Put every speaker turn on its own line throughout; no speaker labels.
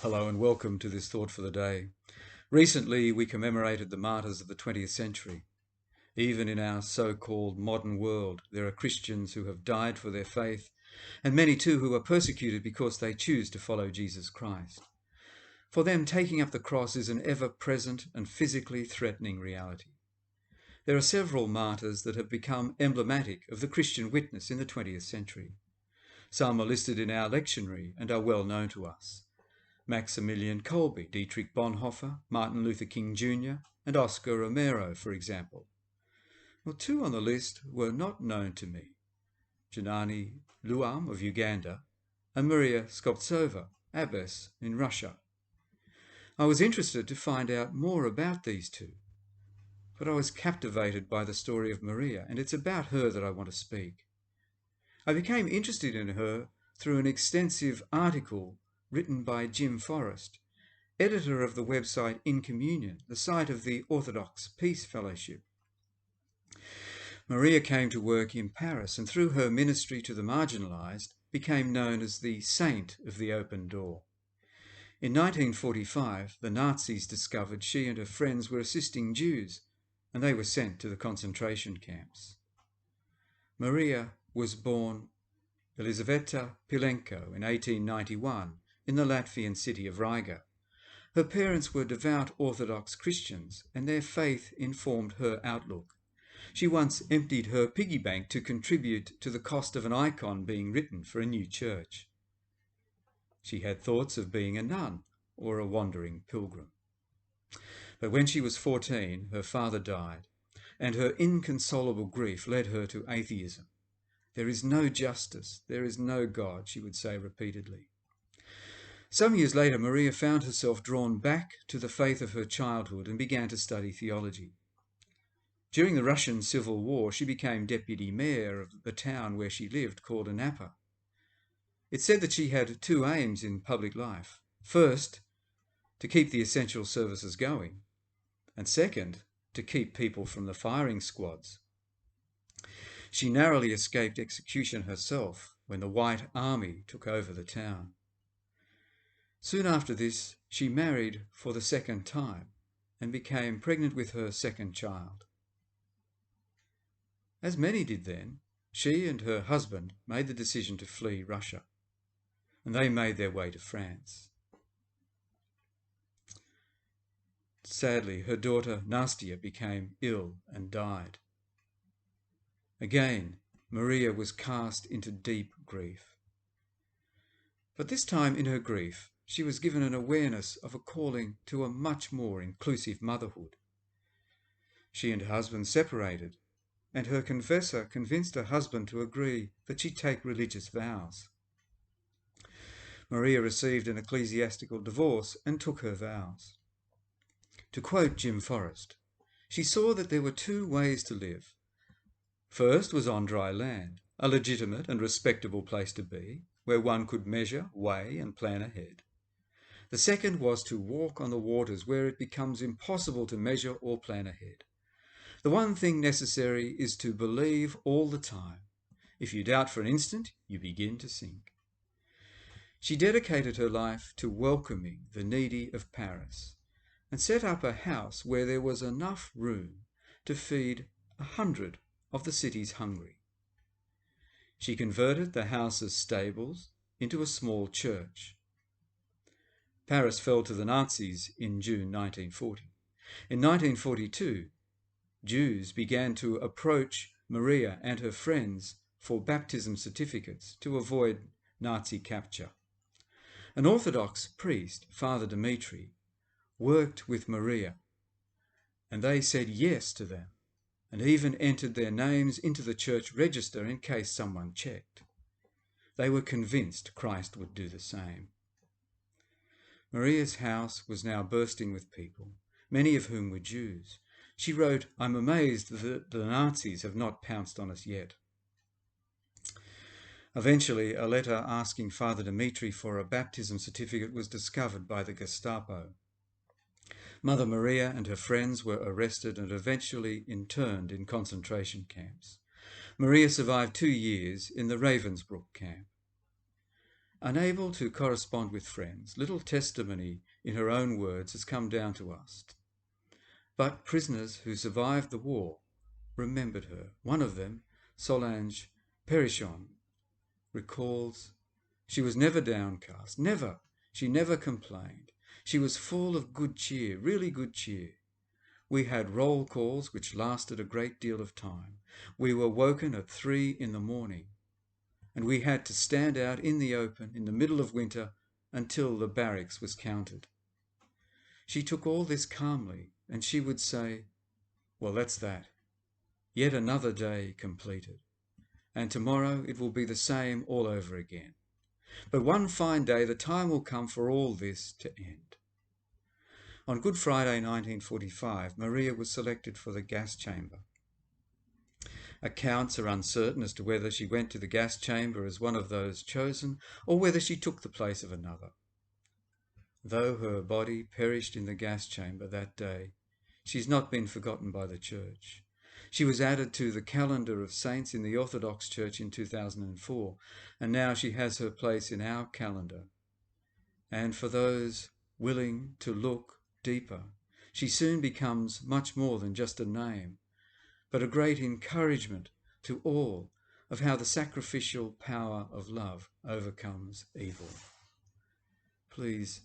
Hello and welcome to this Thought for the Day. Recently, we commemorated the martyrs of the 20th century. Even in our so-called modern world, there are Christians who have died for their faith, and many too who are persecuted because they choose to follow Jesus Christ. For them, taking up the cross is an ever-present and physically threatening reality. There are several martyrs that have become emblematic of the Christian witness in the 20th century. Some are listed in our lectionary and are well known to us. Maximilian Kolbe, Dietrich Bonhoeffer, Martin Luther King Jr., and Oscar Romero, for example. Well, two on the list were not known to me: Janani Luam of Uganda and Maria Skobtsova, abbess in Russia. I was interested to find out more about these two, but I was captivated by the story of Maria, and it's about her that I want to speak. I became interested in her through an extensive article written by Jim Forrest, editor of the website In Communion, the site of the Orthodox Peace Fellowship. Maria came to work in Paris and through her ministry to the marginalised became known as the Saint of the Open Door. In 1945, the Nazis discovered she and her friends were assisting Jews, and they were sent to the concentration camps. Maria was born Elizaveta Pilenko in 1891 in the Latvian city of Riga. Her parents were devout Orthodox Christians, and their faith informed her outlook. She once emptied her piggy bank to contribute to the cost of an icon being written for a new church. She had thoughts of being a nun or a wandering pilgrim. But when she was 14, her father died, and her inconsolable grief led her to atheism. "There is no justice, there is no God," she would say repeatedly. Some years later, Maria found herself drawn back to the faith of her childhood and began to study theology. During the Russian Civil War, she became deputy mayor of the town where she lived, called Anapa. It's said that she had two aims in public life. First, to keep the essential services going, and second, to keep people from the firing squads. She narrowly escaped execution herself when the White Army took over the town. Soon after this, she married for the second time and became pregnant with her second child. As many did then, she and her husband made the decision to flee Russia, and they made their way to France. Sadly, her daughter Nastia became ill and died. Again, Maria was cast into deep grief. But this time in her grief, she was given an awareness of a calling to a much more inclusive motherhood. She and her husband separated, and her confessor convinced her husband to agree that she take religious vows. Maria received an ecclesiastical divorce and took her vows. To quote Jim Forrest, she saw that there were two ways to live. First was on dry land, a legitimate and respectable place to be, where one could measure, weigh, and plan ahead. The second was to walk on the waters, where it becomes impossible to measure or plan ahead. The one thing necessary is to believe all the time. If you doubt for an instant, you begin to sink. She dedicated her life to welcoming the needy of Paris and set up a house where there was enough room to feed 100 of the city's hungry. She converted the house's stables into a small church. Paris fell to the Nazis in June 1940. In 1942, Jews began to approach Maria and her friends for baptism certificates to avoid Nazi capture. An Orthodox priest, Father Dmitri, worked with Maria, and they said yes to them, and even entered their names into the church register in case someone checked. They were convinced Christ would do the same. Maria's house was now bursting with people, many of whom were Jews. She wrote, "I'm amazed that the Nazis have not pounced on us yet." Eventually, a letter asking Father Dmitri for a baptism certificate was discovered by the Gestapo. Mother Maria and her friends were arrested and eventually interned in concentration camps. Maria survived 2 years in the Ravensbrück camp. Unable to correspond with friends, little testimony in her own words has come down to us. But prisoners who survived the war remembered her. One of them, Solange Perichon, recalls, "She was never downcast, never. She never complained. She was full of good cheer, really good cheer. We had roll calls which lasted a great deal of time. We were woken at 3 in the morning, and we had to stand out in the open in the middle of winter until the barracks was counted." She took all this calmly, and she would say, "Well, that's that. Yet another day completed, and tomorrow it will be the same all over again. But one fine day the time will come for all this to end." On Good Friday 1945, Maria was selected for the gas chamber. Accounts are uncertain as to whether she went to the gas chamber as one of those chosen or whether she took the place of another. Though her body perished in the gas chamber that day, she's not been forgotten by the Church. She was added to the calendar of saints in the Orthodox Church in 2004, and now she has her place in our calendar. And for those willing to look deeper, she soon becomes much more than just a name, but a great encouragement to all of how the sacrificial power of love overcomes evil. Please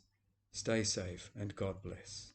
stay safe and God bless.